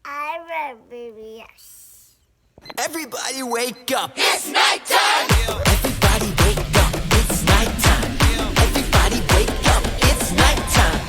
I read VBS. Everybody wake up! It's nighttime! Everybody wake up! It's nighttime! Everybody wake up! It's nighttime!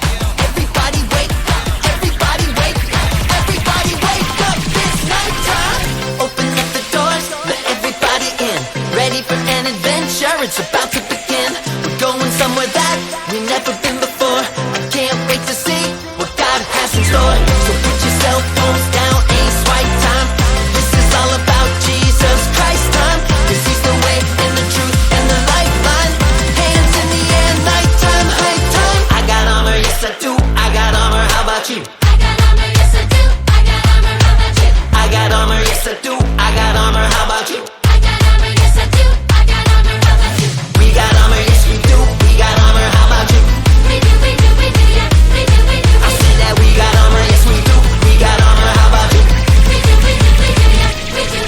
Everybody wake up! Everybody wake up! Everybody wake up! It's nighttime! Open up the doors, let everybody in. Ready for an adventure, it's about to begin. We're going somewhere that we've never been before. I can't wait to see what God has in store. So put your cell phones down, ain't swipe time. This is all about Jesus Christ time. 'Cause he's the way and the truth and the lifeline. Hands in the air, nighttime, high time. I got armor, yes I do. I got armor, how about you? I got armor, yes I do. I got armor, how about you? I got armor, yes I do. I got armor, how about you? I got armor, yes I do. I got armor, how about you? We got armor, yes we do. We got armor, how about you? We do, yeah. We do, I said that we got armor, yes we do. We got armor, how about you? We do, yeah. We do.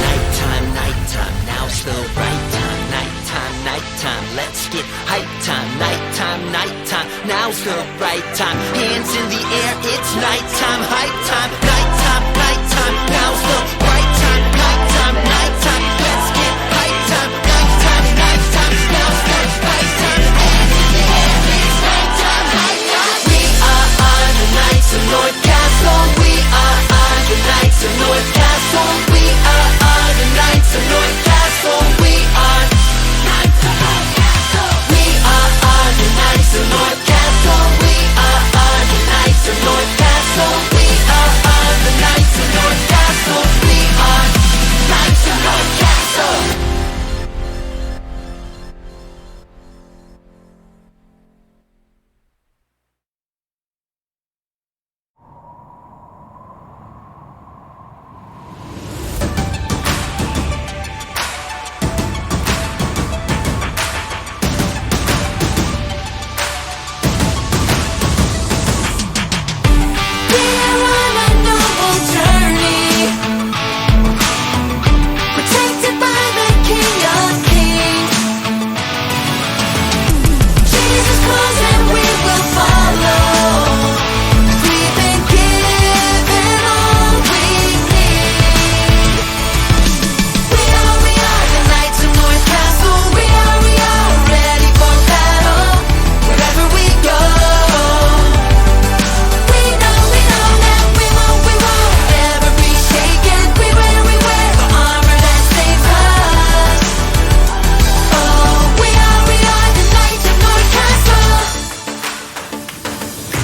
Nighttime, nighttime, now's the right time. Nighttime, nighttime, let's get hype time. Nighttime, nighttime, now's the right time. Hands in the air, it's nighttime, hype time. Nighttime, nighttime, now's the right time. Nighttime, nighttime, let's get hype time. Nighttime, nighttime, now's the right time. Hands in the air, it's nighttime, hype time. We are the Knights of North Castle. We are the Knights of North Castle. We are the Knights of North Castle. We are Knights of North Castle. We are the Knights of North Castle. We are the Knights of North Castle. We are the Knights of North Castle. We are Knights of North Castle. We're on a noble journey, protected by the King of Kings. Jesus calls and we will follow. We've been given all we need. We are the Knights of North Castle. We are ready for battle. Wherever we go, we know that we won't ever be shaken. We wear the armor that saves us. Oh, we are the Knights of North Castle.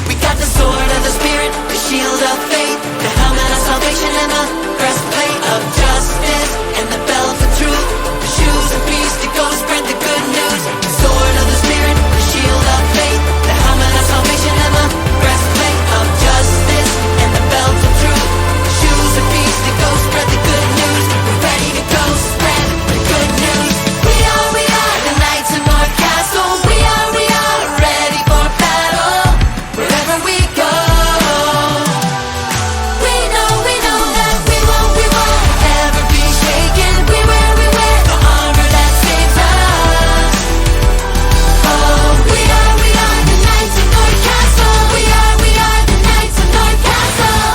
We got the sword of the Spirit, the shield of faith, the helmet of salvation, and the breastplate of justice, and the belt of truth, the shoes of peace to go spread the good news. The sword of the Spirit, the shield of faith, the helmet of salvation, and the breastplate of justice, and the belt of truth, the shoes of peace to go spread the good news. We're ready to go spread the good news. We are the Knights of North Castle. We are ready for battle. Wherever we go, we know that we won't ever be shaken. We wear the armor that saves us. Oh, we are the Knights of North Castle. We are the Knights of North Castle.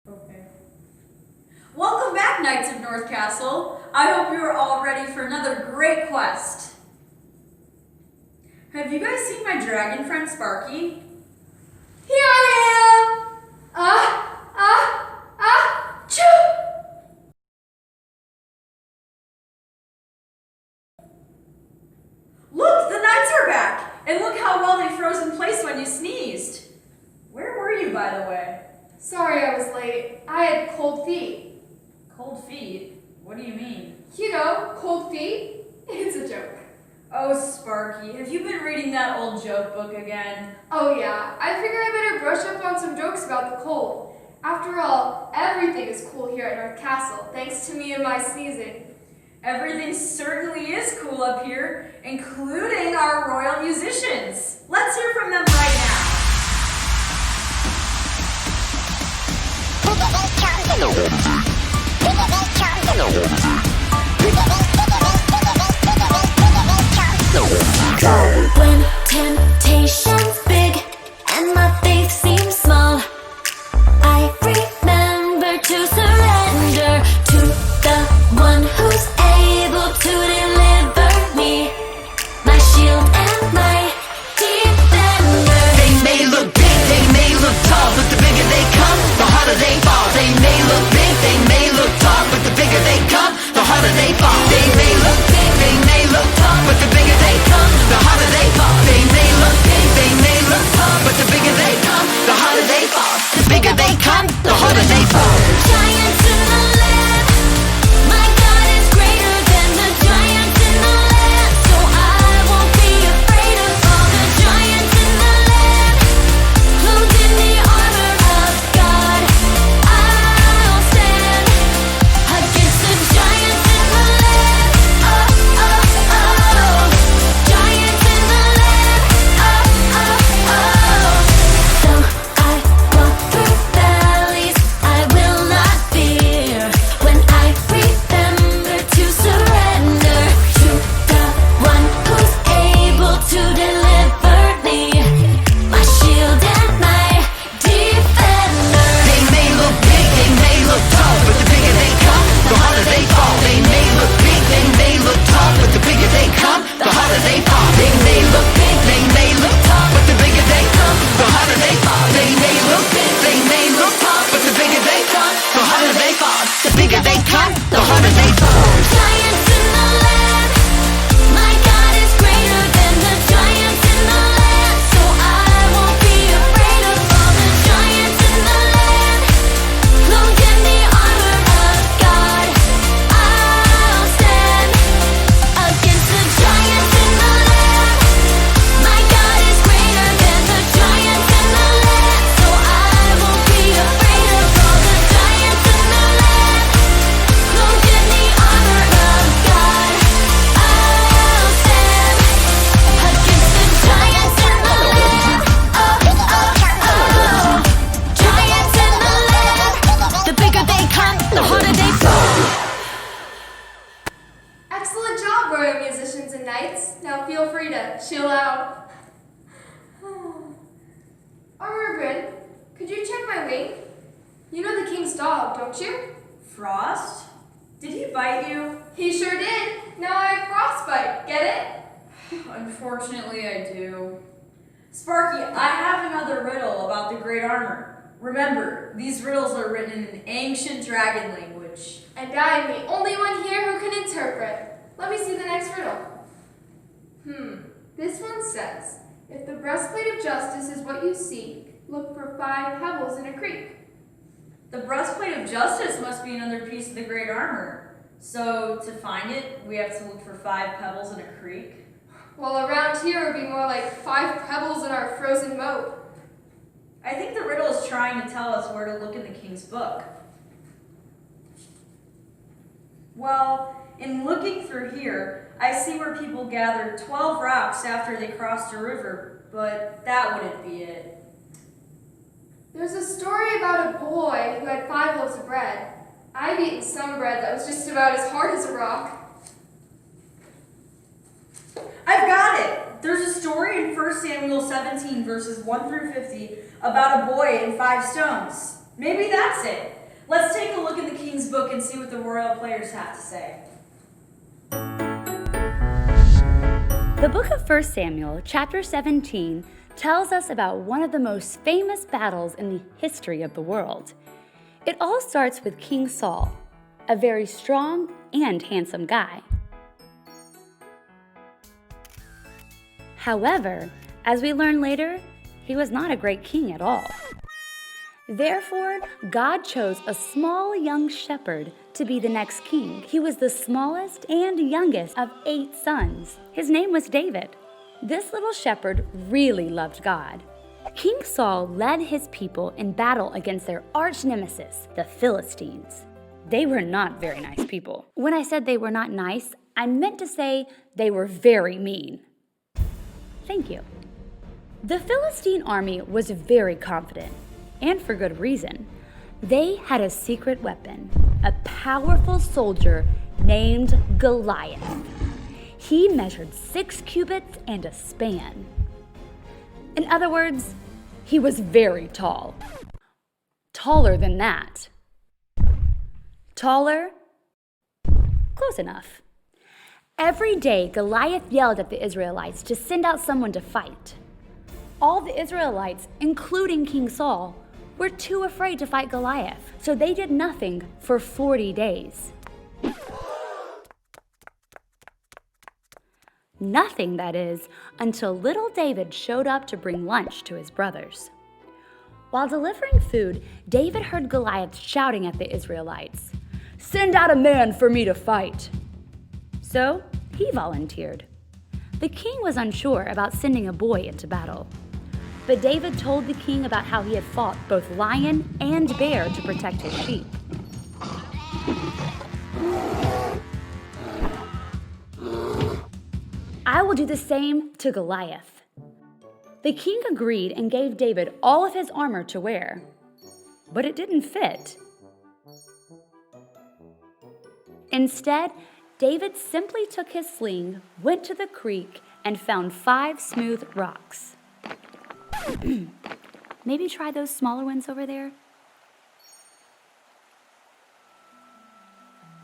Okay. Welcome back, Knights of North Castle. I hope you are all ready for another great quest. Have you guys seen my dragon friend Sparky? Here I am! Choo! Look, the knights are back! And look how well they froze in place when you sneezed. Where were you, by the way? Sorry I was late. I had cold feet. Cold feet? What do you mean? You know, cold feet? It's a joke. Oh, Sparky, have you been reading that old joke book again? Oh yeah, I figure I better brush up on some jokes about the cold. After all, everything is cool here at North Castle, thanks to me and my sneezing. Everything certainly is cool up here, including our royal musicians. Let's hear from them right now. When 10 harder they fall. They may look big, they may look tall, but the bigger they come, the harder they fall. They may look big, they may look tall, but the bigger they come, the harder they fall. The bigger they come, the harder they fall. Giants in the land, my God is greater than the giants in the land. So I won't be afraid of all the giants in the land. Clothed in the armor of God, I'll stand against the giants in the land. Oh, oh, oh, giants in the land. Oh, oh, oh. So I walk through valleys, I will not fear. When I remember to surrender to the one who's able to deliver me, my shield and my defender. They may look big, they may look tall, but the bigger they come, the harder they fall. They may look big, they may look tall, but the bigger they come, the harder they fall. They may look big, they may look tall, but the bigger they come, the harder they fall. They may look big, they may look tall, but the bigger they come, the harder they fall. The bigger they come, the harder they fall. Giants in the land, my God is greater than the giants in the land. So I won't be afraid of all the giants in the land. Clothed in the armor of God, I'll stand against the giants in the land. My God is greater than the giants in the land. So I won't be afraid of all the giants in the land. Clothed in the armor of God, I'll stand against the giants in the land. Oh, oh, oh, giants in the land. The bigger they come, the harder they fall. Excellent job, royal musicians and knights. Now feel free to chill out. Armor Grin, could you check my wing? You know the king's dog, don't you? Frost? Did he bite you? He sure did. Now I have frostbite. Get it? Unfortunately, I do. Sparky, I have another riddle about the great armor. Remember, these riddles are written in an ancient dragon language. And I am the only one here who can interpret. Let me see the next riddle. This one says, if the breastplate of justice is what you seek, look for 5 pebbles in a creek. The breastplate of justice must be another piece of the great armor. So, to find it, we have to look for 5 pebbles in a creek. Well, around here it would be more like 5 pebbles in our frozen moat. I think the riddle is trying to tell us where to look in the king's book. Well, in looking through here, I see where people gathered 12 rocks after they crossed a river, but that wouldn't be it. There's a story about a boy who had 5 loaves of bread. I've eaten some bread that was just about as hard as a rock. I've got it! There's a story in 1 Samuel 17, verses 1 through 50, about a boy and 5 stones. Maybe that's it. Let's take a look in the king's book and see what the royal players have to say. The book of 1 Samuel, chapter 17, tells us about one of the most famous battles in the history of the world. It all starts with King Saul, a very strong and handsome guy. However, as we learn later, he was not a great king at all. Therefore, God chose a small young shepherd to be the next king. He was the smallest and youngest of 8 sons. His name was David. This little shepherd really loved God. King Saul led his people in battle against their arch nemesis, the Philistines. They were not very nice people. When I said they were not nice, I meant to say they were very mean. Thank you. The Philistine army was very confident, and for good reason. They had a secret weapon, a powerful soldier named Goliath. He measured 6 cubits and a span. In other words, he was very tall. Taller than that. Taller? Close enough. Every day, Goliath yelled at the Israelites to send out someone to fight. All the Israelites, including King Saul, were too afraid to fight Goliath, so they did nothing for 40 days. Nothing, that is, until little David showed up to bring lunch to his brothers. While delivering food, David heard Goliath shouting at the Israelites, "Send out a man for me to fight." So he volunteered. The king was unsure about sending a boy into battle. But David told the king about how he had fought both lion and bear to protect his sheep. "I will do the same to Goliath." The king agreed and gave David all of his armor to wear. But it didn't fit. Instead, David simply took his sling, went to the creek, and found 5 smooth rocks. Maybe try those smaller ones over there?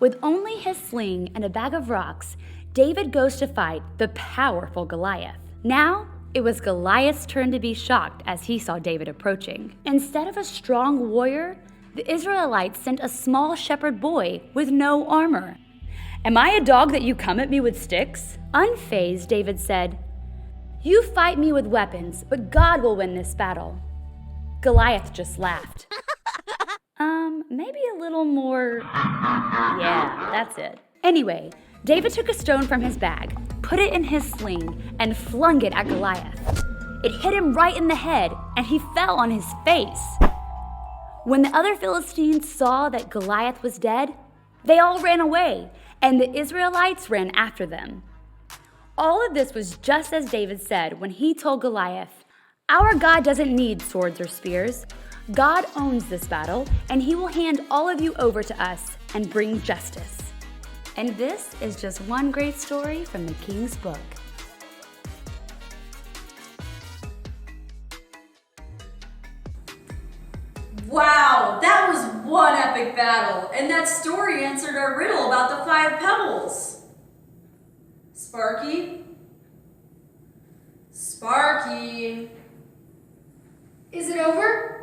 With only his sling and a bag of rocks, David goes to fight the powerful Goliath. Now, it was Goliath's turn to be shocked as he saw David approaching. Instead of a strong warrior, the Israelites sent a small shepherd boy with no armor. "Am I a dog that you come at me with sticks?" Unfazed, David said, "You fight me with weapons, but God will win this battle." Goliath just laughed. Maybe a little more... Yeah, that's it. Anyway, David took a stone from his bag, put it in his sling, and flung it at Goliath. It hit him right in the head, and he fell on his face. When the other Philistines saw that Goliath was dead, they all ran away, and the Israelites ran after them. All of this was just as David said when he told Goliath, "Our God doesn't need swords or spears. God owns this battle, and he will hand all of you over to us and bring justice." And this is just one great story from the King's Book. Wow, that was one epic battle, and that story answered our riddle about the 5 pebbles. Sparky? Sparky? Is it over?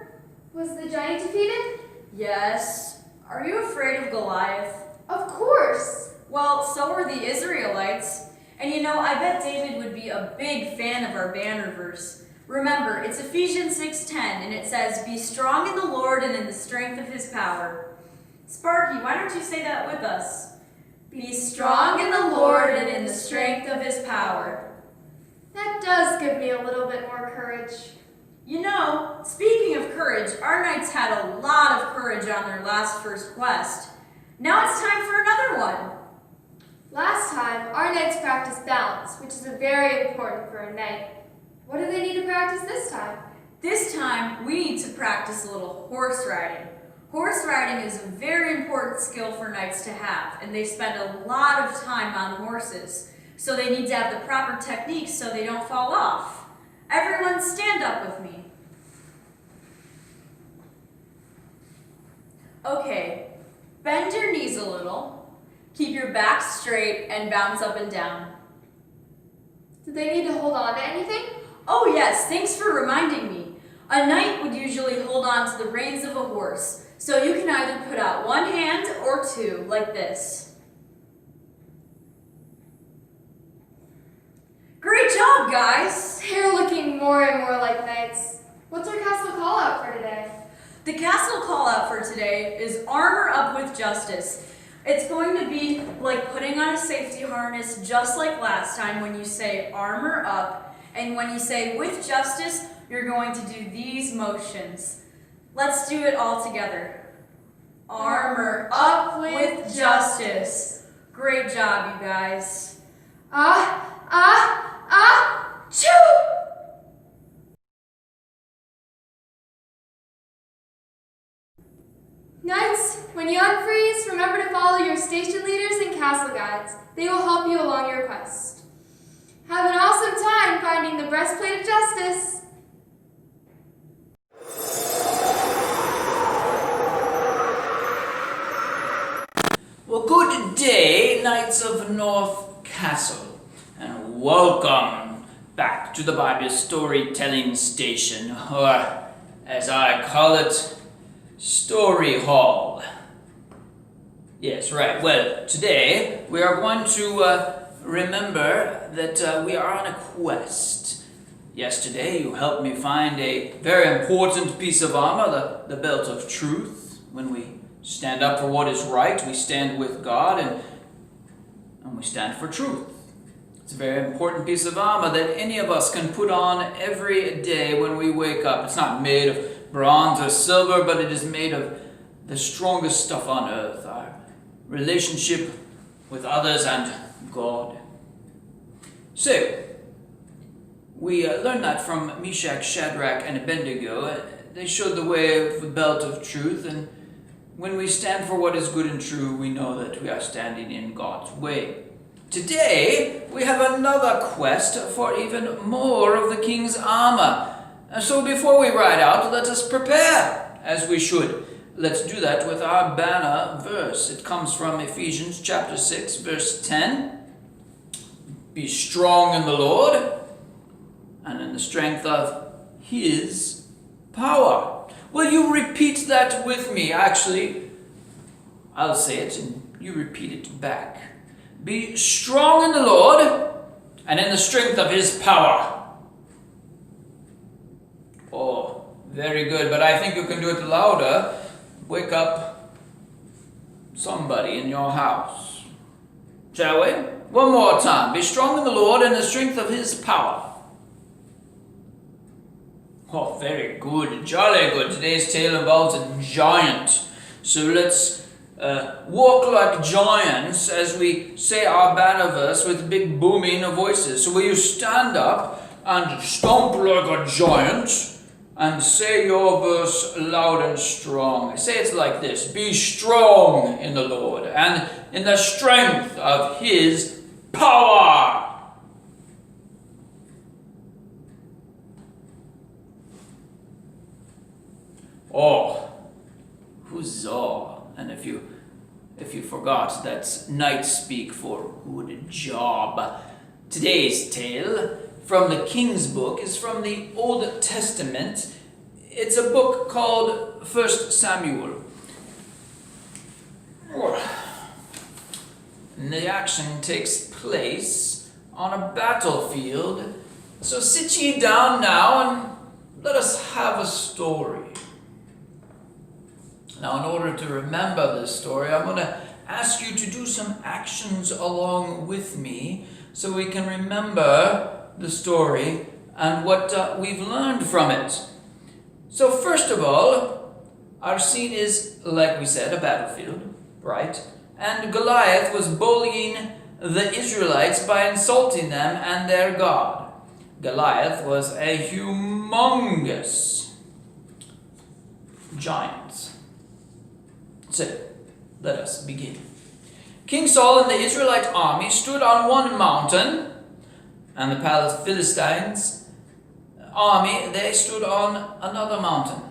Was the giant defeated? Yes. Are you afraid of Goliath? Of course. Well, so were the Israelites. And you know, I bet David would be a big fan of our banner verse. Remember, it's Ephesians 6:10, and it says, "Be strong in the Lord and in the strength of his power." Sparky, why don't you say that with us? Be strong in the Lord and in the strength of his power. That does give me a little bit more courage. You know, speaking of courage, our knights had a lot of courage on their last first quest. Now it's time for another one. Last time, our knights practiced balance, which is very important for a knight. What do they need to practice this time? This time, we need to practice a little horse riding. Horse riding is a very important skill for knights to have, and they spend a lot of time on horses. So they need to have the proper techniques so they don't fall off. Everyone stand up with me. Okay, bend your knees a little, keep your back straight, and bounce up and down. Do they need to hold on to anything? Oh yes, thanks for reminding me. A knight would usually hold on to the reins of a horse, so you can either put out one hand or 2, like this. Great job, guys! They're looking more and more like knights. What's our castle call out for today? The castle call out for today is armor up with justice. It's going to be like putting on a safety harness just like last time when you say armor up, and when you say with justice, you're going to do these motions. Let's do it all together. Armor up with justice. Great job, you guys. Choo! Knights, when you unfreeze, remember to follow your station leaders and castle guides. They will help you along your quest. Have an awesome time finding the breastplate of justice. Well, good day, Knights of North Castle, and welcome back to the Bible storytelling station, or as I call it, Story Hall. Yes, right. Well, today we are going to remember that we are on a quest. Yesterday you helped me find a very important piece of armor, the belt of truth. When we stand up for what is right, we stand with God and we stand for truth. It's a very important piece of armor that any of us can put on every day when we wake up. It's not made of bronze or silver, but it is made of the strongest stuff on earth, our relationship with others and God. So, we learned that from Meshach, Shadrach, and Abednego. They showed the way of the belt of truth, and when we stand for what is good and true, we know that we are standing in God's way. Today, we have another quest for even more of the king's armor. So before we ride out, let us prepare, as we should. Let's do that with our banner verse. It comes from Ephesians chapter 6, verse 10. Be strong in the Lord and in the strength of His power. Will you repeat that with me? Actually, I'll say it and you repeat it back. Be strong in the Lord and in the strength of His power. Oh, very good, but I think you can do it louder. Wake up somebody in your house. Shall we? One more time. Be strong in the Lord and the strength of His power. Oh, very good. Jolly good. Today's tale involves a giant. So let's walk like giants as we say our banner verse with big booming voices. So will you stand up and stomp like a giant and say your verse loud and strong? Say it like this. Be strong in the Lord and in the strength of His power. Oh, huzzah. And if you forgot, that's night speak for good job. Today's tale from the King's Book is from the Old Testament. It's a book called 1 Samuel. And the action takes place on a battlefield. So sit ye down now and let us have a story. Now, in order to remember this story, I'm going to ask you to do some actions along with me so we can remember the story and what we've learned from it. So first of all, our scene is, like we said, a battlefield, right? And Goliath was bullying the Israelites by insulting them and their God. Goliath was a humongous giant. So, let us begin. King Saul and the Israelite army stood on one mountain, and the Philistines' army, they stood on another mountain.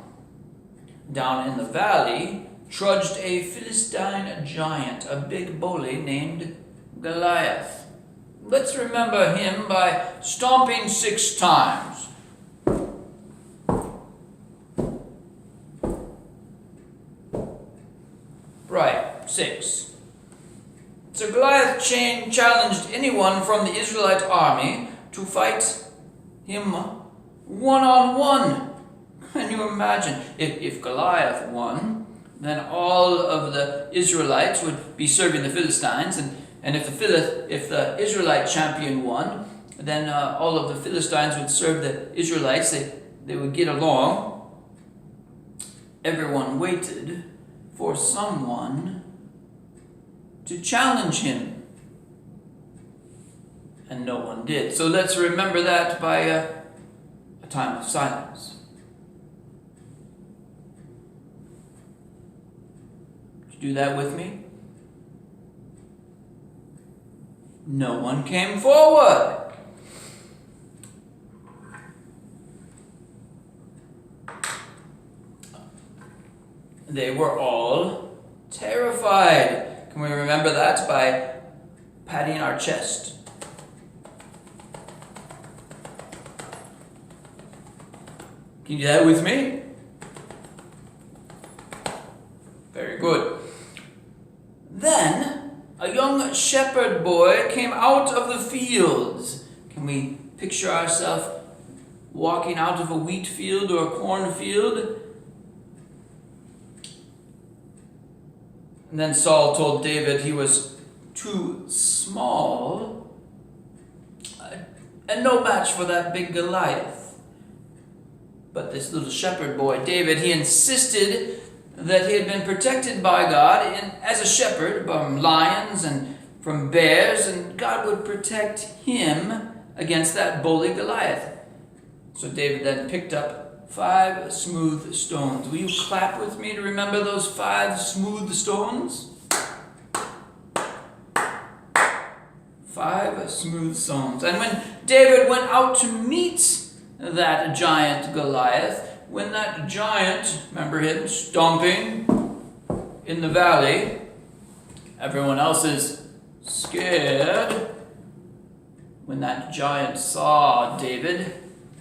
Down in the valley trudged a Philistine giant, a big bully named Goliath. Let's remember him by stomping 6 times. Right, 6. So Goliath challenged anyone from the Israelite army to fight him one-on-one. Can you imagine? If Goliath won, then all of the Israelites would be serving the Philistines, and if the Israelite champion won, then all of the Philistines would serve the Israelites. They would get along. Everyone waited for someone to challenge him, and no one did. So let's remember that by a time of silence. Would you do that with me? No one came forward. They were all terrified. Can we remember that by patting our chest? Can you do that with me? Very good. Then a young shepherd shepherd boy came out of the fields. Can we picture ourselves walking out of a wheat field or a cornfield? And then Saul told David he was too small and no match for that big Goliath. But this little shepherd boy, David, he insisted that he had been protected by God as a shepherd from lions and from bears, and God would protect him against that bully Goliath. So David then picked up 5 smooth stones. Will you clap with me to remember those 5 smooth stones? 5 smooth stones. And when David went out to meet that giant Goliath, when that giant, remember him stomping in the valley, everyone else is scared. When that giant saw David,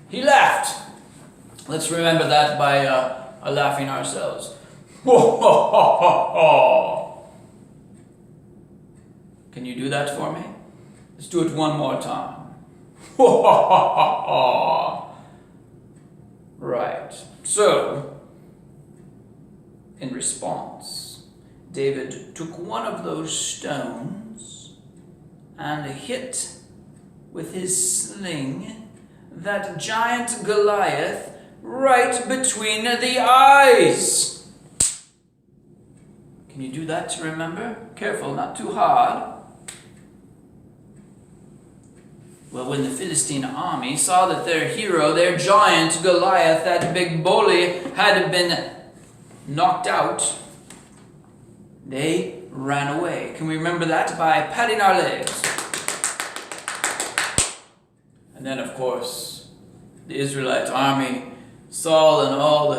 he laughed. Let's remember that by laughing ourselves. Can you do that for me? Let's do it one more time. Right. So, in response, David took one of those stones and hit with his sling that giant Goliath right between the eyes. Can you do that to remember? Careful, not too hard. Well, when the Philistine army saw that their hero, their giant Goliath, that big bully, had been knocked out, they ran away. Can we remember that? By patting our legs. And then, of course, the Israelite army, Saul and all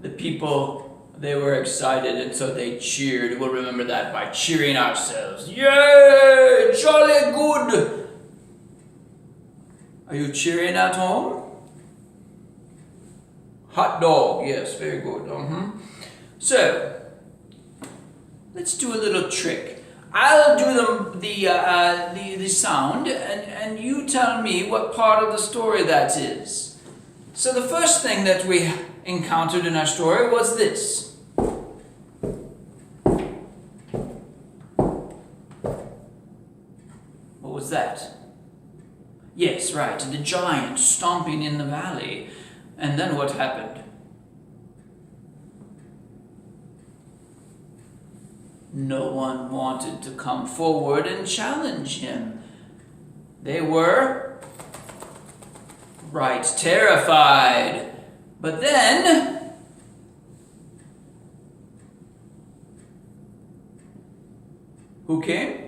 the people, they were excited, and so they cheered. We'll remember that by cheering ourselves. Yay! Jolly good! Are you cheering at home? Hot dog, yes, very good. So, let's do a little trick. I'll do the sound, and you tell me what part of the story that is. So the first thing that we encountered in our story was this. What was that? Yes, right, the giant stomping in the valley. And then what happened? No one wanted to come forward and challenge him. They were, right, terrified. But then, who came?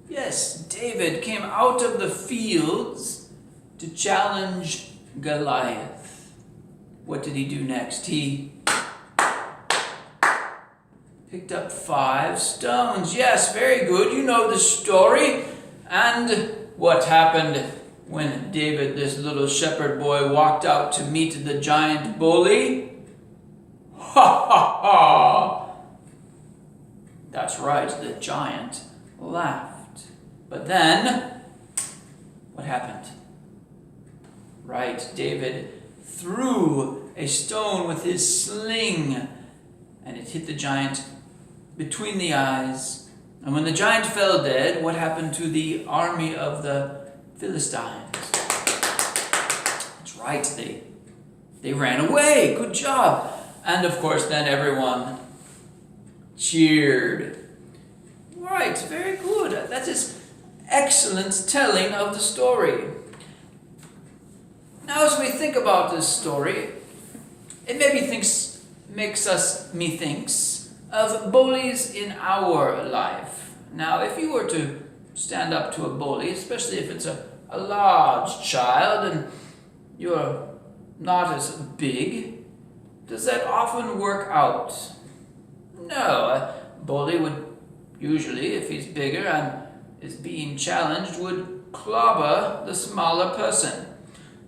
Yes, David came out of the fields to challenge Goliath. What did he do next? He picked up 5 stones. Yes, very good. You know the story. And what happened when David, this little shepherd boy, walked out to meet the giant bully? Ha ha ha! That's right, the giant laughed. But then, what happened? Right, David threw a stone with his sling, and it hit the giant between the eyes. And when the giant fell dead, what happened to the army of the Philistines? That's right, they ran away. Good job. And of course, then everyone cheered. Right, very good. That is excellent telling of the story. Now, as we think about this story, it maybe makes me thinks of bullies in our life. Now, if you were to stand up to a bully, especially if it's a large child and you're not as big, does that often work out? No, a bully would usually, if he's bigger and is being challenged, would clobber the smaller person.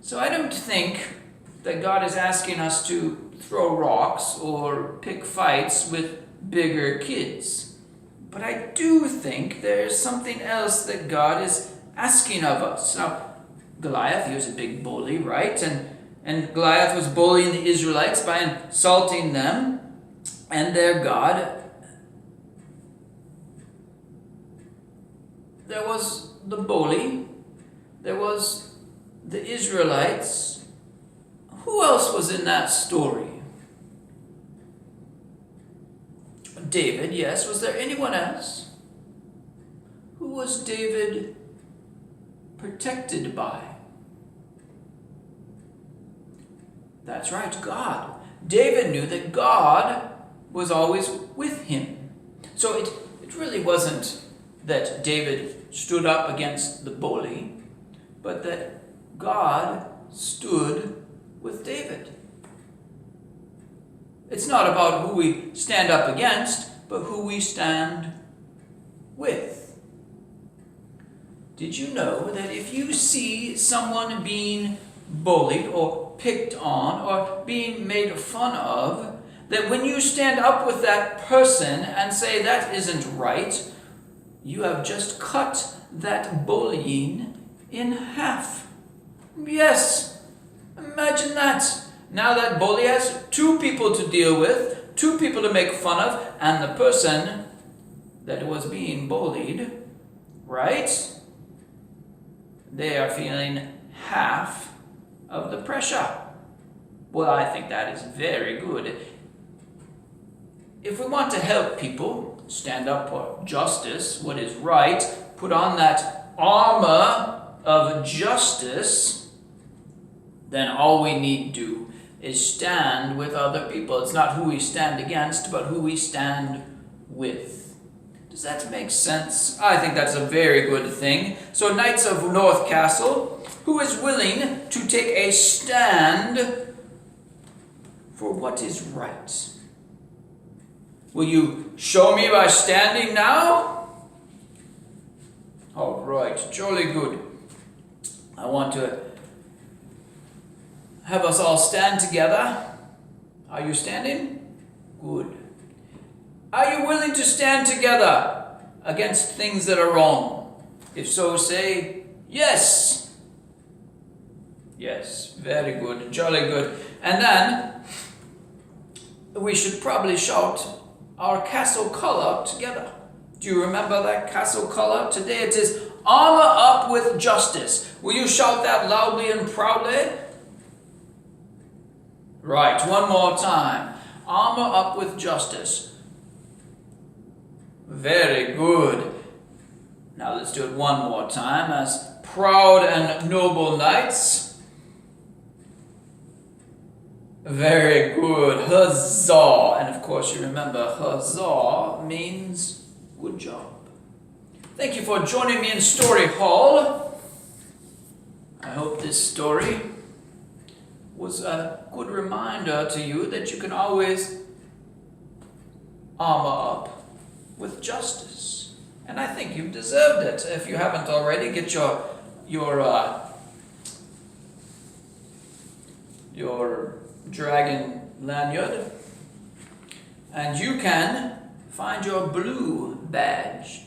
So I don't think that God is asking us to throw rocks or pick fights with bigger kids. But I do think there's something else that God is asking of us. Now, Goliath, he was a big bully, right? And Goliath was bullying the Israelites by insulting them and their God. There was the bully. There was the Israelites. Who else was in that story? David, yes. Was there anyone else? Who was David protected by? That's right, God. David knew that God was always with him. So it really wasn't that David stood up against the bully, but that God stood with David. It's not about who we stand up against, but who we stand with. Did you know that if you see someone being bullied or picked on or being made fun of, that when you stand up with that person and say that isn't right, you have just cut that bullying in half? Yes, imagine that. Now that bully has two people to deal with, two people to make fun of, and the person that was being bullied, right? They are feeling half of the pressure. Well, I think that is very good. If we want to help people stand up for justice, what is right, put on that armor of justice, then all we need to do is stand with other people. It's not who we stand against, but who we stand with. Does that make sense? I think that's a very good thing. So Knights of North Castle, who is willing to take a stand for what is right? Will you show me by standing now? All right, jolly good. I want to have us all stand together. Are you standing? Good. Are you willing to stand together against things that are wrong? If so, say yes. Yes, very good, jolly good. And then we should probably shout our castle color together. Do you remember that castle color? Today it is armor up with justice. Will you shout that loudly and proudly? Right, one more time. Armor up with justice. Very good. Now let's do it one more time as proud and noble knights. Very good. Huzzah. And of course you remember huzzah means good job. Thank you for joining me in Story Hall. I hope this story was a good reminder to you that you can always armor up with justice. And I think you've deserved it. If you haven't already, get your dragon lanyard, and you can find your blue badge.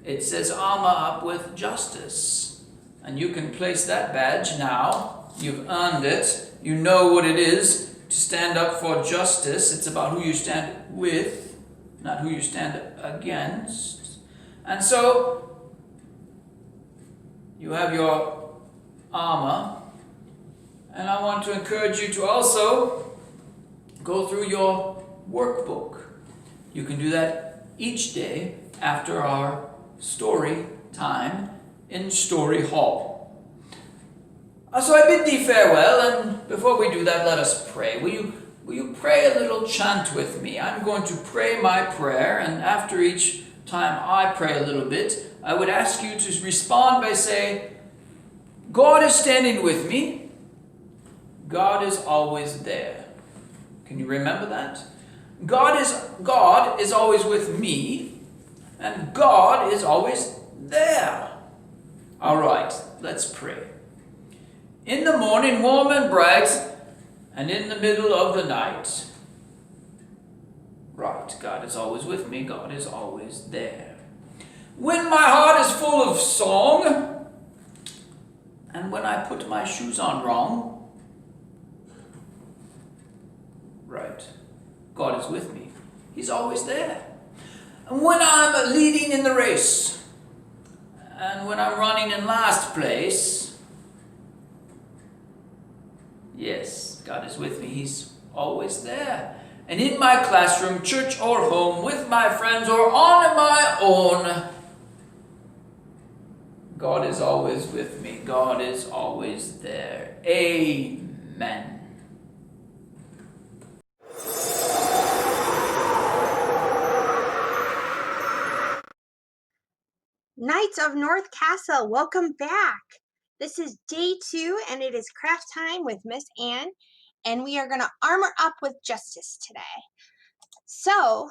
It says armor up with justice, and you can place that badge now. You've earned it. You know what it is to stand up for justice. It's about who you stand with, not who you stand against. And so you have your armor. And I want to encourage you to also go through your workbook. You can do that each day after our story time in Story Hall. So I bid thee farewell, and before we do that, let us pray. Will you pray a little chant with me? I'm going to pray my prayer, and after each time I pray a little bit, I would ask you to respond by saying, God is standing with me. God is always there. Can you remember that? God is always with me, and God is always there. All right, let's pray. In the morning, warm and bright, and in the middle of the night, Right, God is always with me, God is always there. When my heart is full of song, and when I put my shoes on wrong, right, God is with me, He's always there. And when I'm leading in the race, and when I'm running in last place, yes, God is with me, He's always there. And in my classroom, church or home, with my friends or on my own, God is always with me. God is always there. Amen. Knights of North Castle, welcome back. This is day 2 and it is craft time with Miss Ann, and we are going to armor up with justice today. So,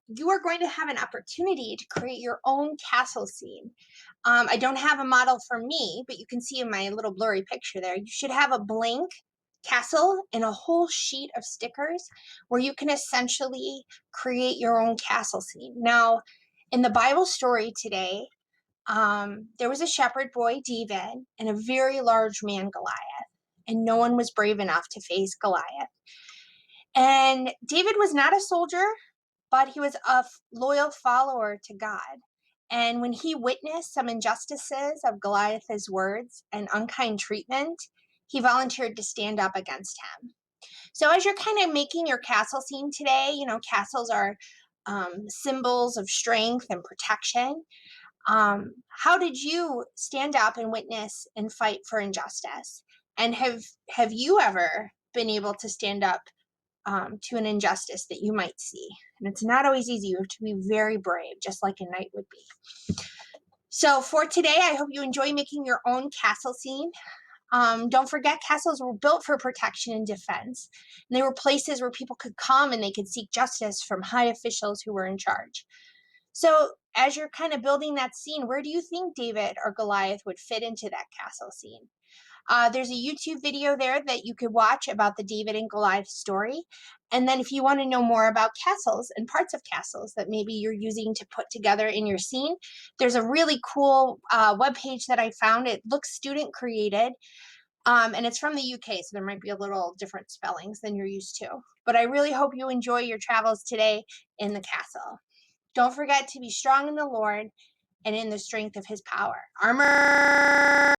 you are going to have an opportunity to create your own castle scene. I don't have a model for me, but you can see in my little blurry picture there, you should have a blank castle and a whole sheet of stickers where you can essentially create your own castle scene. Now, in the Bible story today, there was a shepherd boy, David, and a very large man, Goliath, and no one was brave enough to face Goliath. And David was not a soldier, but he was a loyal follower to God. And when he witnessed some injustices of Goliath's words and unkind treatment, he volunteered to stand up against him. So as you're kind of making your castle scene today, you know, castles are symbols of strength and protection. How did you stand up and witness and fight for injustice? And have you ever been able to stand up to an injustice that you might see? And it's not always easy. You have to be very brave, just like a knight would be. So for today, I hope you enjoy making your own castle scene. Don't forget, castles were built for protection and defense. And they were places where people could come and they could seek justice from high officials who were in charge. So as you're kind of building that scene, where do you think David or Goliath would fit into that castle scene? There's a YouTube video there that you could watch about the David and Goliath story. And then if you want to know more about castles and parts of castles that maybe you're using to put together in your scene, there's a really cool webpage that I found. It looks student created. And it's from the UK, so there might be a little different spellings than you're used to. But I really hope you enjoy your travels today in the castle. Don't forget to be strong in the Lord and in the strength of His power. Armor!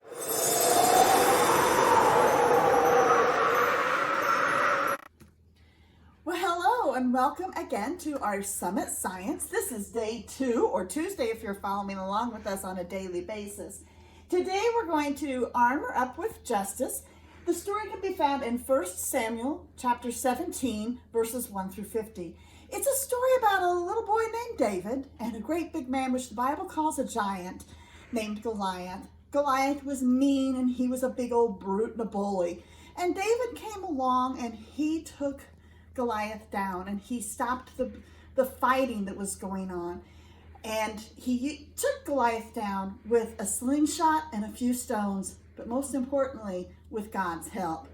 Well, hello and welcome again to our Summit Science. This is day 2, or Tuesday if you're following along with us on a daily basis. Today we're going to armor up with justice. The story can be found in 1 Samuel chapter 17, verses 1 through 50. It's a story about a little boy named David and a great big man, which the Bible calls a giant, named Goliath. Goliath was mean and he was a big old brute and a bully. And David came along and he took Goliath down and he stopped the fighting that was going on. And he took Goliath down with a slingshot and a few stones, but most importantly, with God's help.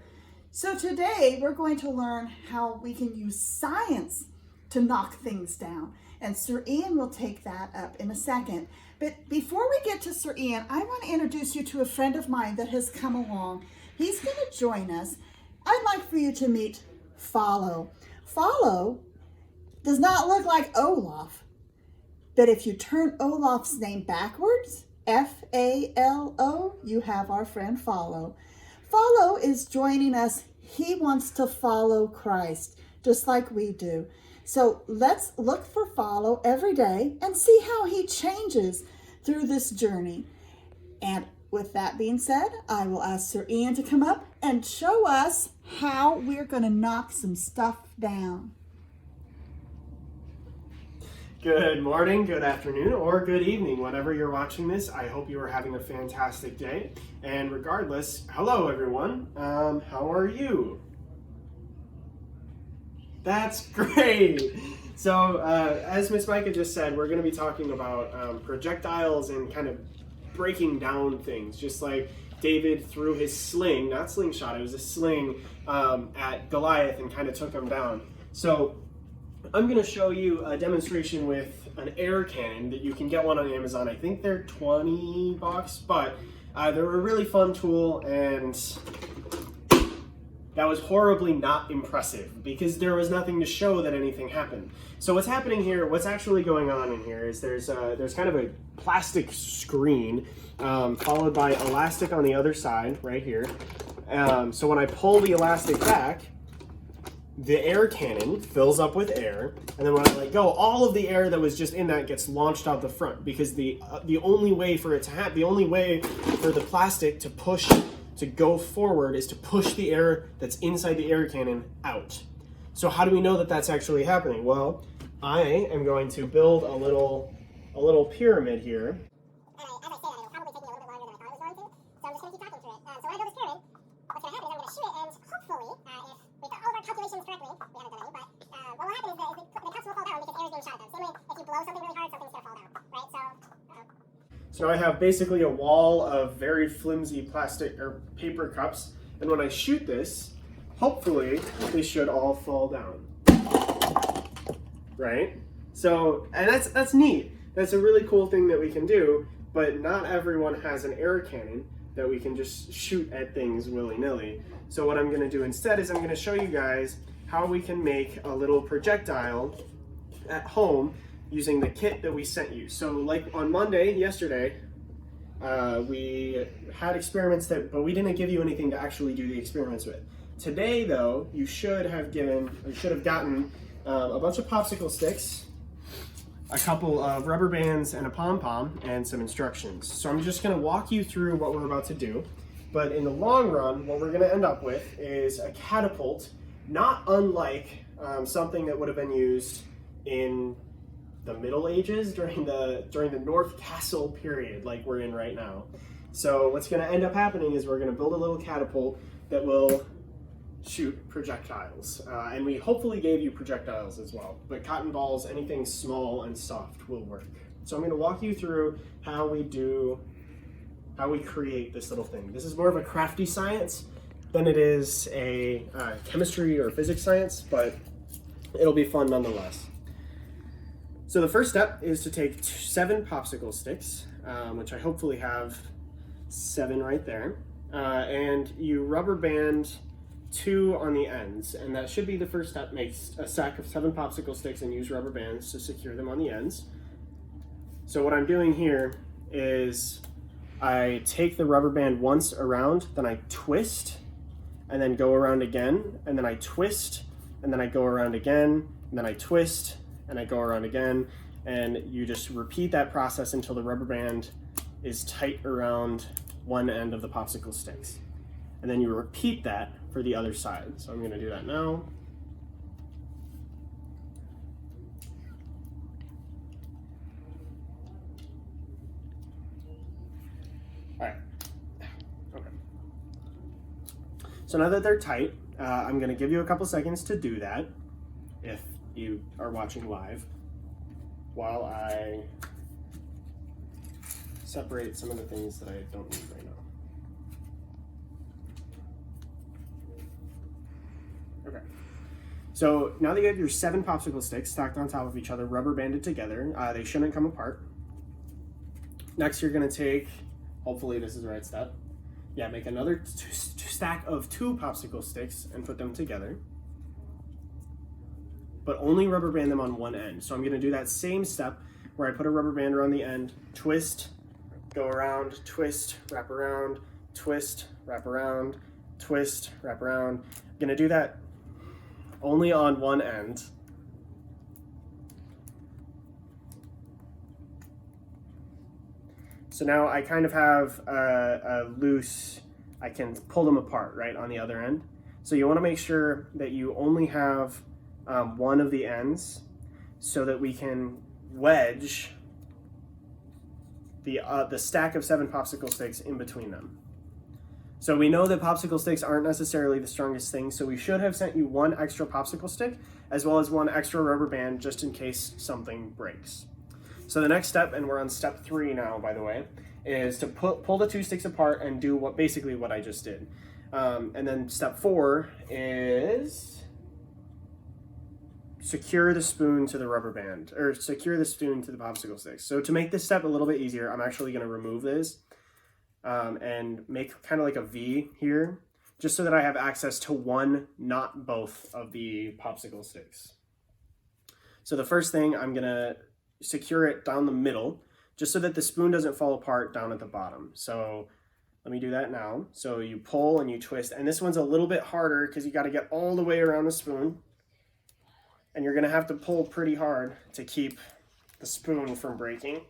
So today we're going to learn how we can use science to knock things down. And Sir Ian will take that up in a second. But before we get to Sir Ian, I want to introduce you to a friend of mine that has come along. He's going to join us. I'd like for you to meet Follow. Follow does not look like Olaf, but if you turn Olaf's name backwards, F-A-L-O, you have our friend Follow. Follow is joining us. He wants to follow Christ, just like we do. So let's look for Follow every day and see how he changes through this journey. And with that being said, I will ask Sir Ian to come up and show us how we're going to knock some stuff down. Good morning, good afternoon, or good evening, whenever you're watching this. I hope you are having a fantastic day. And regardless, hello everyone. How are you? That's great. So, as Miss Micah just said, we're going to be talking about projectiles and kind of breaking down things, just like David threw his sling, not slingshot, it was a sling, at Goliath and kind of took him down. So I'm going to show you a demonstration with an air cannon that you can get one on Amazon. I think they're $20, but they're a really fun tool, and that was horribly not impressive because there was nothing to show that anything happened. So what's happening here, what's actually going on in here is there's kind of a plastic screen followed by elastic on the other side right here. So when I pull the elastic back, the air cannon fills up with air, and then when I let go, all of the air that was just in that gets launched out the front, because the only way for it to happen, the only way for the plastic to go forward is to push the air that's inside the air cannon out. So how do we know that that's actually happening? Well, I am going to build a little pyramid here. As I say that, it'll probably take me a little bit longer than I thought it was going to, so I'm just going to keep talking through it. So when I build this pyramid, what's going to happen is I'm going to shoot it, and hopefully, if we've got all of our calculations correctly, we haven't done any, but what will happen is the cups will fall down because air is being shot at them. Same way, if you blow something really hard, something's going to fall down, right? So I have basically a wall of very flimsy plastic or paper cups, and when I shoot this, hopefully they should all fall down, right? So, and that's neat. That's a really cool thing that we can do, but not everyone has an air cannon that we can just shoot at things willy-nilly. So what I'm going to do instead is I'm going to show you guys how we can make a little projectile at home using the kit that we sent you. So like on Monday, yesterday, we had experiments but we didn't give you anything to actually do the experiments with. Today though, you should have gotten a bunch of popsicle sticks, a couple of rubber bands and a pom-pom, and some instructions. So I'm just gonna walk you through what we're about to do, but in the long run, what we're gonna end up with is a catapult, not unlike something that would have been used in the Middle Ages during the North Castle period, like we're in right now. So what's going to end up happening is we're going to build a little catapult that will shoot projectiles, and we hopefully gave you projectiles as well. But cotton balls, anything small and soft, will work. So I'm going to walk you through how we create this little thing. This is more of a crafty science than it is a chemistry or physics science, but it'll be fun nonetheless. So the first step is to take 7 popsicle sticks, which I hopefully have 7 right there, and you rubber band 2 on the ends, and that should be the first step. Make a stack of 7 popsicle sticks and use rubber bands to secure them on the ends. So what I'm doing here is I take the rubber band once around, then I twist, and then go around again, and then I twist, and then I go around again, and then I twist, and I go around again, and you just repeat that process until the rubber band is tight around one end of the popsicle sticks. And then you repeat that for the other side. So I'm going to do that now. All right. Okay. So now that they're tight, I'm going to give you a couple seconds to do that, if you are watching live, while I separate some of the things that I don't need right now. Okay, so now that you have your 7 popsicle sticks stacked on top of each other, rubber banded together, they shouldn't come apart. Next, you're going to take, hopefully this is the right step, make another stack of 2 popsicle sticks and put them together, but only rubber band them on one end. So I'm going to do that same step where I put a rubber band around the end, twist, go around, twist, wrap around, twist, wrap around, twist, wrap around. I'm going to do that only on one end. So now I kind of have a loose, I can pull them apart, right, on the other end. So you want to make sure that you only have one of the ends so that we can wedge the stack of 7 popsicle sticks in between them. So we know that popsicle sticks aren't necessarily the strongest thing, so we should have sent you 1 extra popsicle stick as well as 1 extra rubber band just in case something breaks. So the next step, and we're on step 3 now, by the way, is to pull the 2 sticks apart and do basically what I just did. And then step 4 is secure the spoon to the rubber band, or secure the spoon to the popsicle sticks. So to make this step a little bit easier, I'm actually going to remove this and make kind of like a V here, just so that I have access to one, not both of the popsicle sticks. So the first thing, I'm going to secure it down the middle, just so that the spoon doesn't fall apart down at the bottom. So let me do that now. So you pull and you twist, and this one's a little bit harder because you got to get all the way around the spoon, and you're going to have to pull pretty hard to keep the spoon from breaking.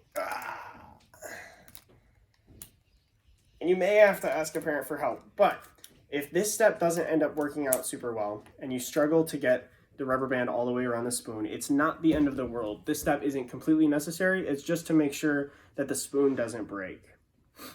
And you may have to ask a parent for help, but if this step doesn't end up working out super well and you struggle to get the rubber band all the way around the spoon, it's not the end of the world. This step isn't completely necessary. It's just to make sure that the spoon doesn't break.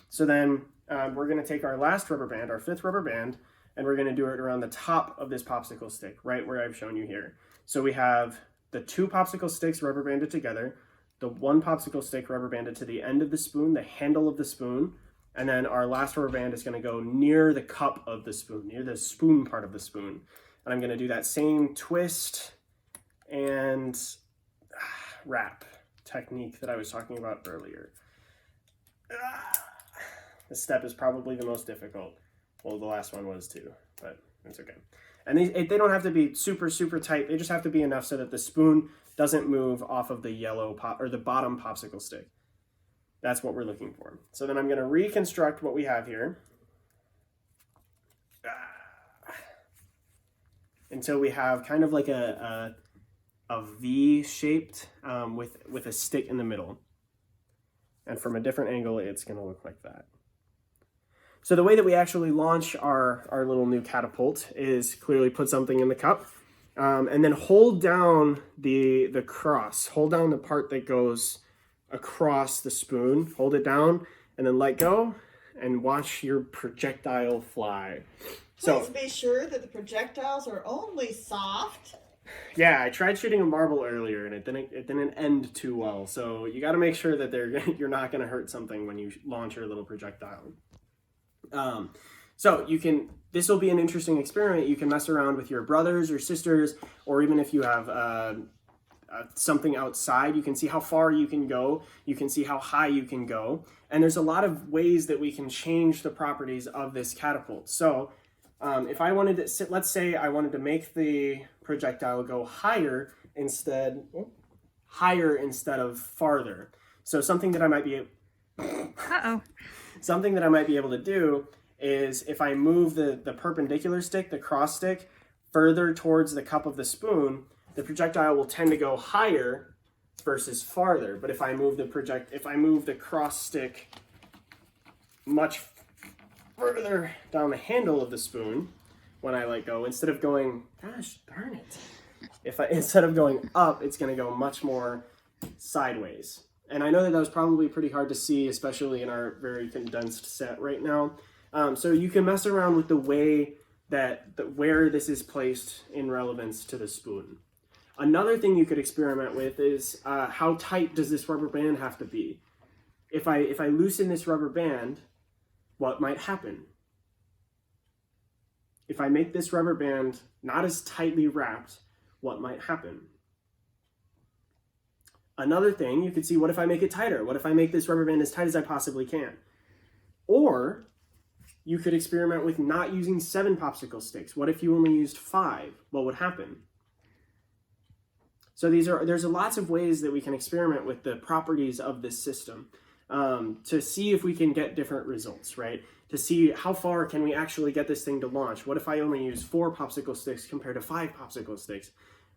So then we're going to take our last rubber band, our 5th rubber band, and we're going to do it around the top of this popsicle stick, right where I've shown you here. So we have the 2 popsicle sticks rubber banded together, the 1 popsicle stick rubber banded to the end of the spoon, the handle of the spoon, and then our last rubber band is going to go near the cup of the spoon, near the spoon part of the spoon. And I'm going to do that same twist and wrap technique that I was talking about earlier. This step is probably the most difficult. Well, the last one was too, but it's okay. And they don't have to be super, super tight. They just have to be enough so that the spoon doesn't move off of the yellow or the bottom popsicle stick. That's what we're looking for. So then I'm going to reconstruct what we have here until we have kind of like a V shaped with a stick in the middle. And from a different angle, it's going to look like that. So the way that we actually launch our little new catapult is clearly put something in the cup and then hold down the cross. Hold down the part that goes across the spoon. Hold it down and then let go and watch your projectile fly. Please be sure that the projectiles are only soft. Yeah, I tried shooting a marble earlier and it didn't end too well. So you got to make sure that you're not going to hurt something when you launch your little projectile. So this will be an interesting experiment. You can mess around with your brothers or sisters, or even if you have something outside, you can see how far you can go. You can see how high you can go. And there's a lot of ways that we can change the properties of this catapult. So if I wanted to, let's say I wanted to make the projectile go higher instead of farther. So something that I might be something that I might be able to do is if I move the perpendicular stick, the cross stick, further towards the cup of the spoon, the projectile will tend to go higher versus farther. But if I move the cross stick much further down the handle of the spoon when I let go, instead of going, gosh darn it, instead of going up, it's going to go much more sideways. And I know that was probably pretty hard to see, especially in our very condensed set right now. So you can mess around with the way where this is placed in relevance to the spoon. Another thing you could experiment with is how tight does this rubber band have to be? If I loosen this rubber band, what might happen? If I make this rubber band not as tightly wrapped, what might happen? Another thing, you could see, what if I make it tighter? What if I make this rubber band as tight as I possibly can? Or you could experiment with not using 7 popsicle sticks. What if you only used 5? What would happen? So there's lots of ways that we can experiment with the properties of this system to see if we can get different results, right? To see how far can we actually get this thing to launch. What if I only use 4 popsicle sticks compared to 5 popsicle sticks?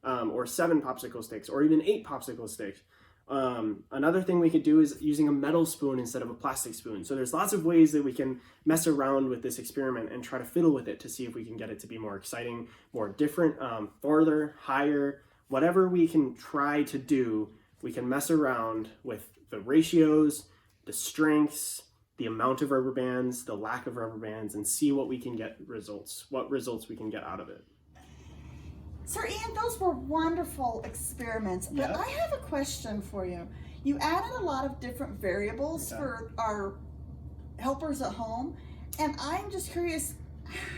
Or 7 popsicle sticks, or even 8 popsicle sticks. Another thing we could do is using a metal spoon instead of a plastic spoon. So there's lots of ways that we can mess around with this experiment and try to fiddle with it to see if we can get it to be more exciting, more different, farther, higher. Whatever we can try to do, we can mess around with the ratios, the strengths, the amount of rubber bands, the lack of rubber bands, and see what we can get what results we can get out of it. Sir Ian, those were wonderful experiments, but I have a question for you. You added a lot of different variables for our helpers at home, and I'm just curious,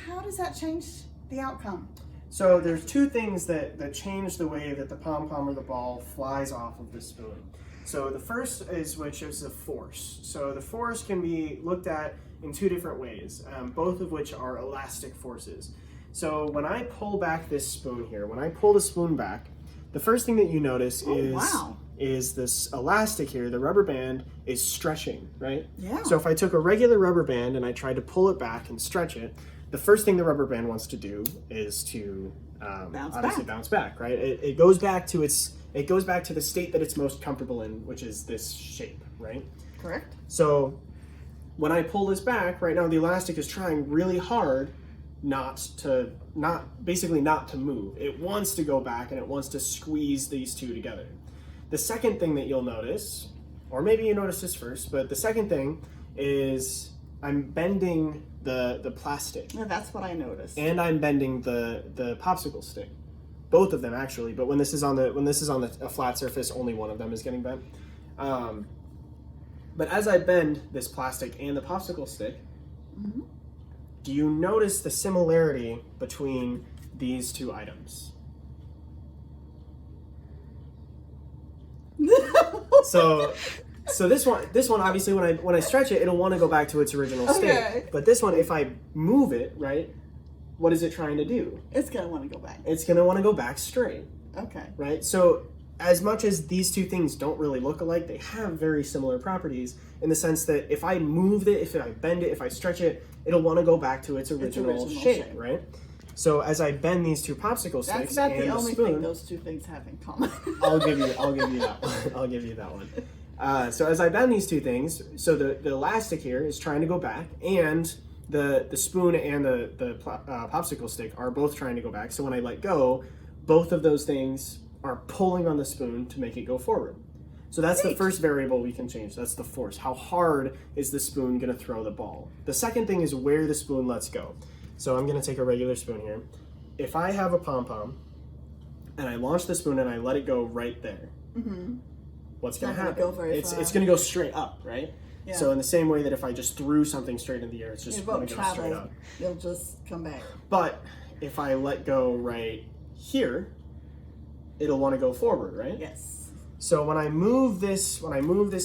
how does that change the outcome? So there's two things that change the way that the pom-pom or the ball flies off of the spoon. So the first is which is the force. So the force can be looked at in two different ways, both of which are elastic forces. So when I pull back this spoon here, when I pull the spoon back, the first thing that you notice is this elastic here, the rubber band is stretching, right? Yeah. So if I took a regular rubber band and I tried to pull it back and stretch it, the first thing the rubber band wants to do is to bounce back, right? It goes back to the state that it's most comfortable in, which is this shape, right? Correct. So when I pull this back, right now the elastic is trying really hard not to move. It wants to go back and it wants to squeeze these two together. The second thing that you'll notice, or maybe you notice this first, but the second thing is I'm bending the plastic. Yeah, that's what I noticed. And I'm bending the popsicle stick. Both of them actually, but when this is on a flat surface, only one of them is getting bent. But as I bend this plastic and the popsicle stick, do you notice the similarity between these two items? So this one obviously when I stretch it, it'll want to go back to its original state. Okay. But this one, if I move it, right, what is it trying to do? It's gonna want to go back. It's gonna want to go back straight. Okay. Right? So as much as these two things don't really look alike, they have very similar properties in the sense that if I move it, if I bend it, if I stretch it, it'll want to go back to its original shape, right? So as I bend these two popsicle sticks That's about and the the only spoon, thing those two things have in common. I'll give you that one. I'll give you that one. So as I bend these two things, so the elastic here is trying to go back, and the spoon and the popsicle stick are both trying to go back. So when I let go, both of those things are pulling on the spoon to make it go forward. So that's the first variable we can change. That's the force. How hard is the spoon going to throw the ball? The second thing is where the spoon lets go. So I'm going to take a regular spoon here. If I have a pom-pom and I launch the spoon and I let it go right there, what's going to happen? It's going to go straight up, right? Yeah. So in the same way that if I just threw something straight in the air, it's just going to go straight up. It'll just come back. But if I let go right here, it'll want to go forward, right? Yes. So when I move this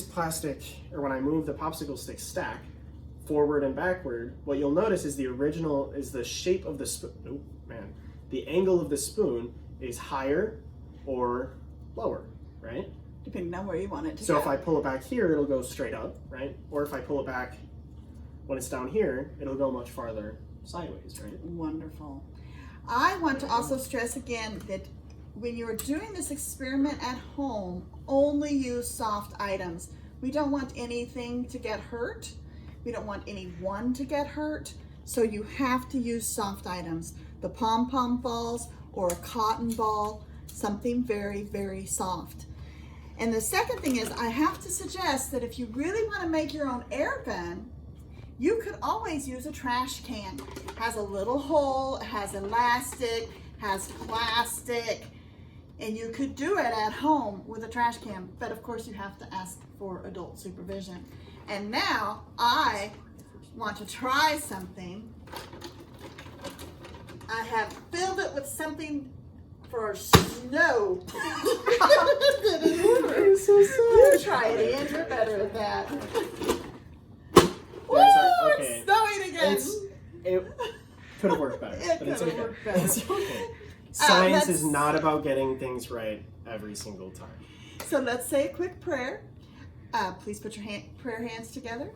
plastic, or when I move the popsicle stick stack forward and backward, what you'll notice is the shape of the spoon. Oh man, the angle of the spoon is higher or lower, right? Depending on where you want it to So go. if I pull it back here, it'll go straight up, right? Or if I pull it back when it's down here, it'll go much farther sideways, right? Wonderful. I want to also stress again that when you're doing this experiment at home, only use soft items. We don't want anything to get hurt. We don't want anyone to get hurt. So you have to use soft items. The pom-pom balls or a cotton ball, something very, very soft. And the second thing is, I have to suggest that if you really want to make your own air gun, you could always use a trash can. It has a little hole, it has elastic, has plastic, and you could do it at home with a trash can, but of course you have to ask for adult supervision. And now I want to try something. I have filled it with something for snow. I'm so sorry. You try it, Ian. You're better at that. Woo! Okay. It's snowing again. It could have worked better, It but it's could have okay. worked better. It's okay. Science let's- is not about getting things right every single time. So let's say a quick prayer. Please put your prayer hands together.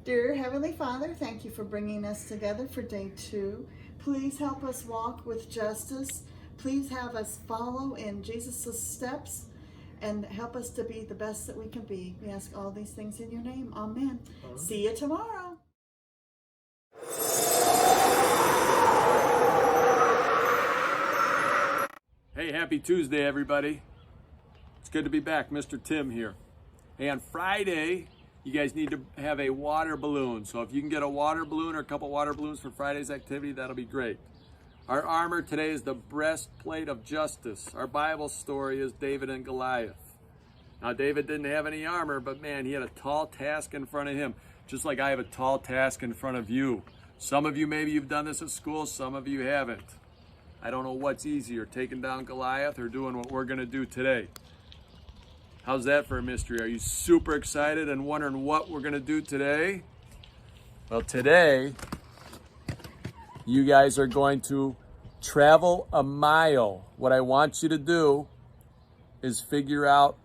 Dear Heavenly Father, thank you for bringing us together for day 2. Please help us walk with justice. Please have us follow in Jesus' steps and help us to be the best that we can be. We ask all these things in your name. Amen. See you tomorrow. Hey, happy Tuesday, everybody. It's good to be back. Mr. Tim here. Hey, on Friday, you guys need to have a water balloon. So if you can get a water balloon or a couple water balloons for Friday's activity, that'll be great. Our armor today is the breastplate of justice. Our Bible story is David and Goliath. Now, David didn't have any armor, but man, he had a tall task in front of him, just like I have a tall task in front of you. Some of you, maybe you've done this at school, some of you haven't. I don't know what's easier, taking down Goliath or doing what we're going to do today. How's that for a mystery? Are you super excited and wondering what we're going to do today? Well, today, you guys are going to travel a mile. What I want you to do is figure out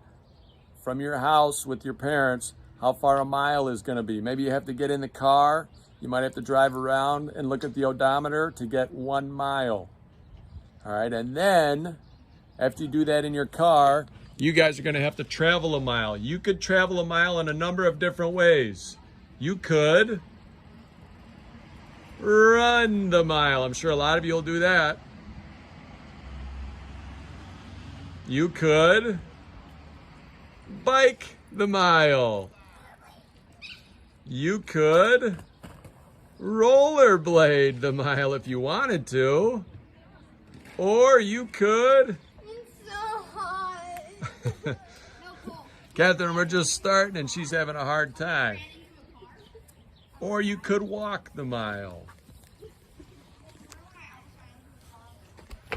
from your house with your parents how far a mile is going to be. Maybe you have to get in the car. You might have to drive around and look at the odometer to get 1 mile. All right, and then after you do that in your car, you guys are going to have to travel a mile. You could travel a mile in a number of different ways. You could run the mile. I'm sure a lot of you will do that. You could bike the mile. You could rollerblade the mile if you wanted to. Or you could... It's so hot. Catherine, we're just starting and she's having a hard time. Or you could walk the mile.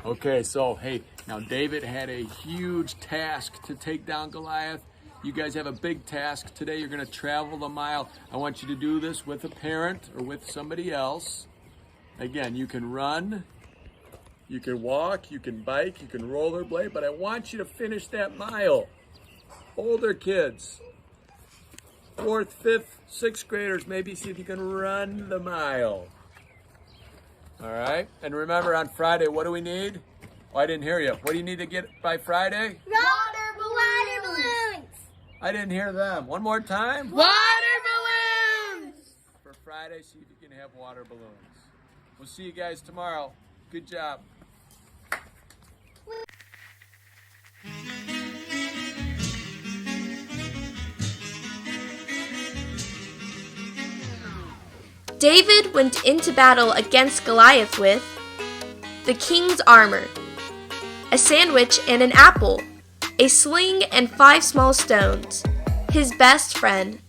Okay, so hey, now David had a huge task to take down Goliath. You guys have a big task today. You're going to travel the mile. I want you to do this with a parent or with somebody else. Again, you can run, you can walk, you can bike, you can rollerblade, but I want you to finish that mile. Older kids, 4th, 5th, 6th graders, maybe see if you can run the mile. All right, and remember on Friday, what do we need? Oh, I didn't hear you. What do you need to get by Friday? Water balloons. I didn't hear them. One more time. Water balloons. For Friday, see if you can have water balloons. We'll see you guys tomorrow. Good job. David went into battle against Goliath with the king's armor, a sandwich and an apple, a sling and 5 small stones, his best friend.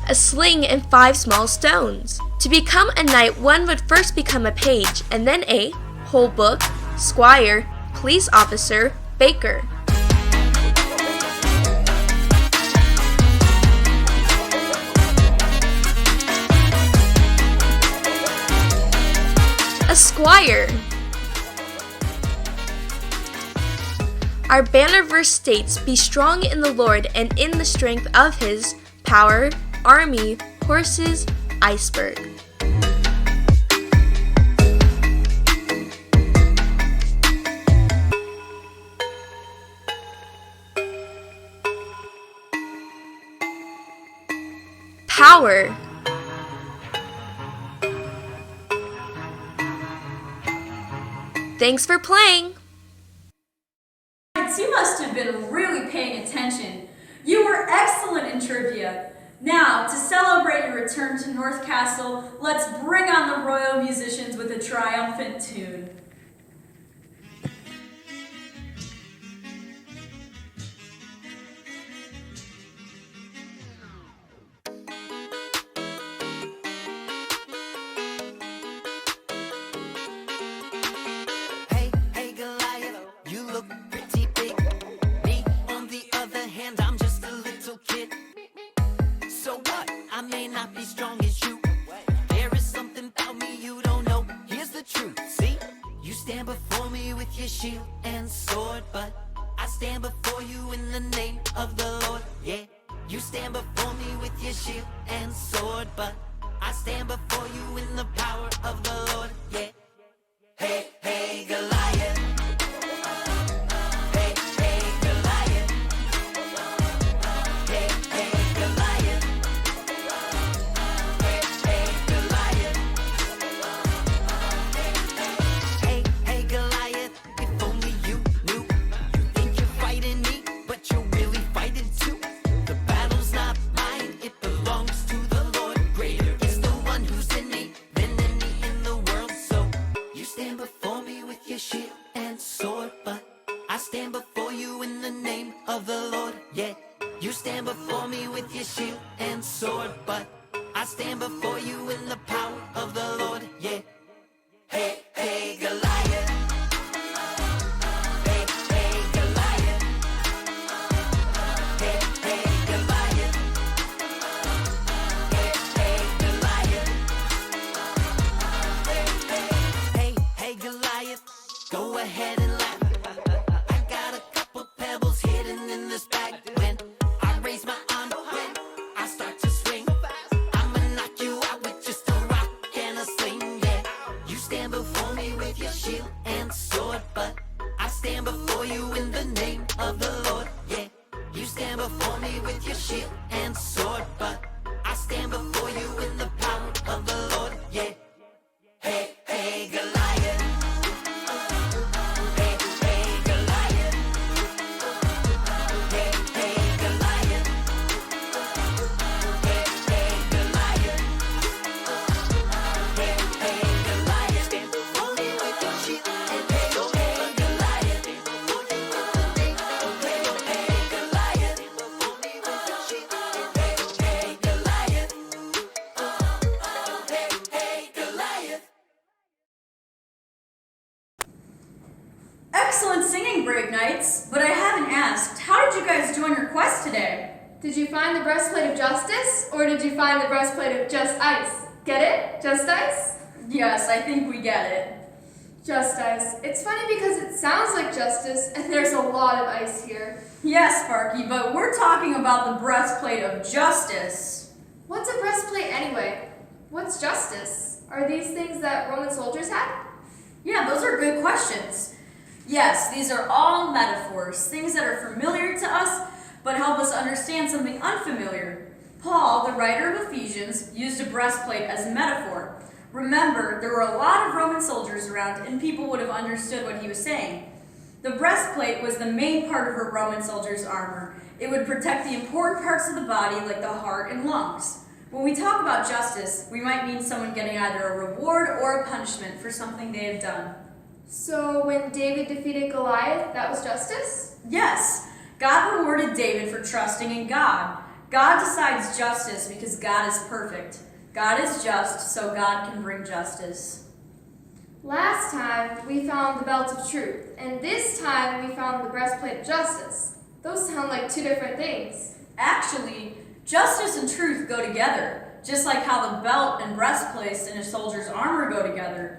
A sling and 5 small stones. To become a knight, one would first become a page, and then a whole book, squire, police officer, baker. A squire. Our banner verse states, "Be strong in the Lord and in the strength of his power, army, horses, iceberg." Power. Thanks for playing. You must have been really paying attention. You were excellent in trivia. Now, to celebrate your return to North Castle, let's bring on the royal musicians with a triumphant tune. Hey, hey Goliath, you look pretty big. Me, on the other hand, I'm just a little kid. So what? I may not be strong as you. There is something about me you don't know. Here's the truth, see? You stand before me with your shield and sword, but I stand before you in the name of the Lord, yeah. You stand before me with your shield and sword, but I stand before you in the power of the Lord, yeah. Hey, hey, Goliath. Hey, hey, Goliath. Hey, hey, Goliath. Hey, hey, Goliath. Hey, hey, Goliath. If only you knew. You think you're fighting me, but you're really fighting too. The battle's not mine, it belongs to the Lord. Greater is the one who's in me than any in the world. So you stand before me with your shield and sword, but I stand before you in the name of the Lord, yeah. You stand before me with your shield and sword, but I stand before you in the power of the Lord, yeah. Hey, hey, Goliath. Hey, hey, Goliath. Hey, hey, Goliath. Hey, hey, Goliath. Hey, hey, Goliath. Go ahead and laugh. I got a couple pebbles hidden in this bag. When I raise my arm, when I start to swing, I'ma knock you out with just a rock and a sling, yeah. You stand before me with your shield and sword, but I stand before you in the name of the Lord, yeah. You stand before me with your shield and sword, but I stand before you in the power of the Lord, yeah. Hey, hey, Goliath. Hey, hey, Goliath. Hey, hey, Goliath. Hey, hey, Goliath. Hey, hey, Goliath. Stand before me with your shield and hey, hey, Goliath. Stand before you with the name of hey, hey, Goliath. Stand before me with your shield and hey, hey, Goliath. Hey, hey, Goliath. Excellent singing, Brave Knights, but I haven't asked, how did you guys join your quest today? Did you find the breastplate of justice, or did you find the breastplate of just ice? Get it? Just ice? Yes, I think we get it. Just ice. It's funny because it sounds like justice, and there's a lot of ice here. Yes, Sparky, but we're talking about the breastplate of justice. What's a breastplate anyway? What's justice? Are these things that Roman soldiers had? Yeah, those are good questions. Yes, these are all metaphors, things that are familiar to us, but help us understand something unfamiliar. Paul, the writer of Ephesians, used a breastplate as a metaphor. Remember, there were a lot of Roman soldiers around, and people would have understood what he was saying. The breastplate was the main part of a Roman soldier's armor. It would protect the important parts of the body like the heart and lungs. When we talk about justice, we might mean someone getting either a reward or a punishment for something they have done. So when David defeated Goliath, that was justice? Yes, God rewarded David for trusting in God. God decides justice because God is perfect. God is just, so God can bring justice. Last time, we found the belt of truth, and this time we found the breastplate of justice. Those sound like two different things. Actually, justice and truth go together, just like how the belt and breastplate in a soldier's armor go together.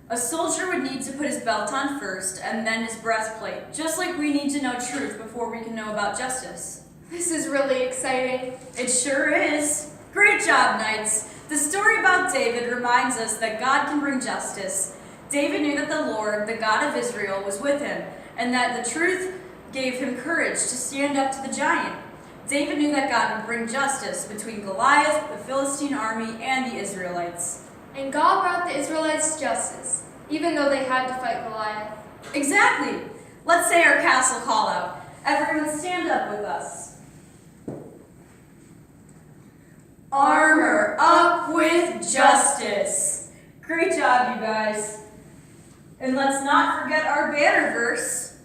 A soldier would need to put his belt on first, and then his breastplate, just like we need to know truth before we can know about justice. This is really exciting. It sure is. Great job, Knights. The story about David reminds us that God can bring justice. David knew that the Lord, the God of Israel, was with him, and that the truth gave him courage to stand up to the giant. David knew that God would bring justice between Goliath, the Philistine army, and the Israelites. And God brought the Israelites justice, even though they had to fight Goliath. Exactly. Let's say our castle call out. Everyone stand up with us. Armor up with justice. Great job, you guys. And let's not forget our banner verse.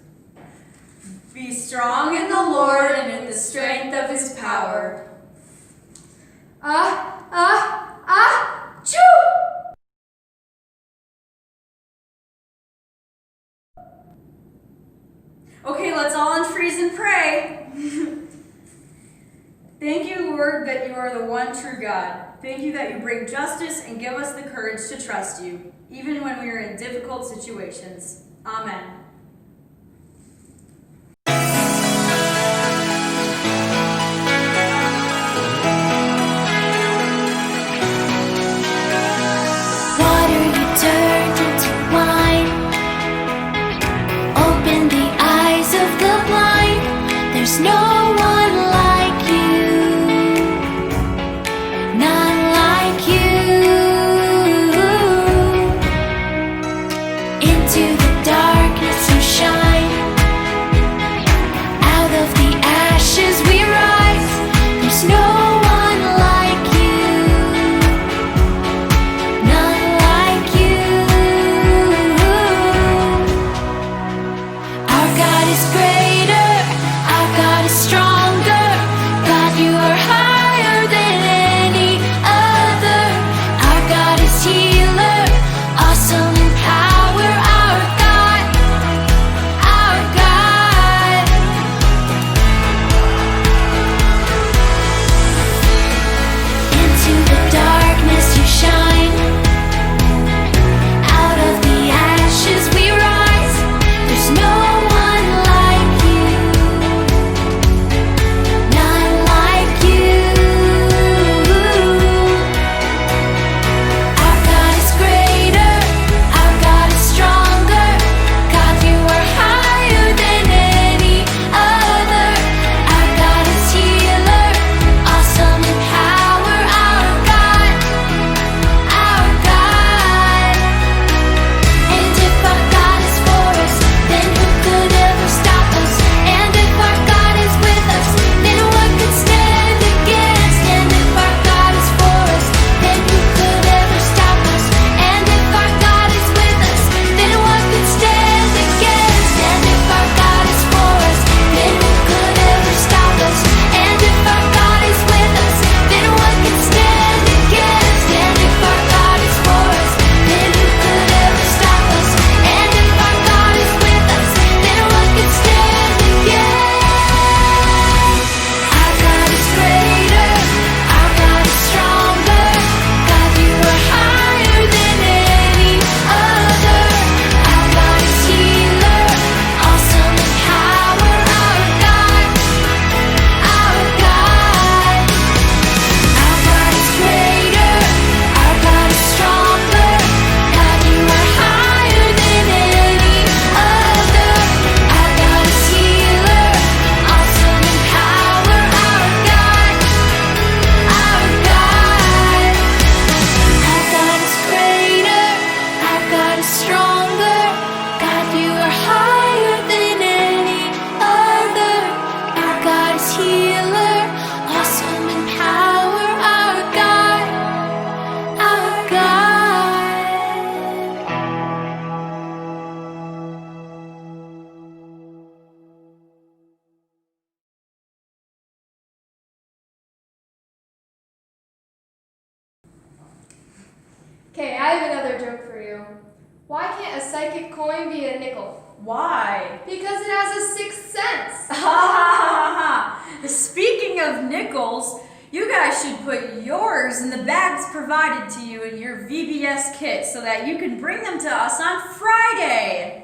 Be strong in the Lord and in the strength of his power. Choo! Okay, let's all unfreeze and pray. Thank you, Lord, that you are the one true God. Thank you that you bring justice and give us the courage to trust you, even when we are in difficult situations. Amen. Water you turned into wine. Open the eyes of the blind. There's no one like you. None like you. Into the darkness you shine. Out of the ashes we rise. There's no one like you. None like you. Our God is greater, our God is stronger. Okay, I have another joke for you. Why can't a psychic coin be a nickel? Why? Because it has a sixth sense. Ha ha ha ha! Speaking of nickels, you guys should put yours in the bags provided to you in your VBS kit so that you can bring them to us on Friday.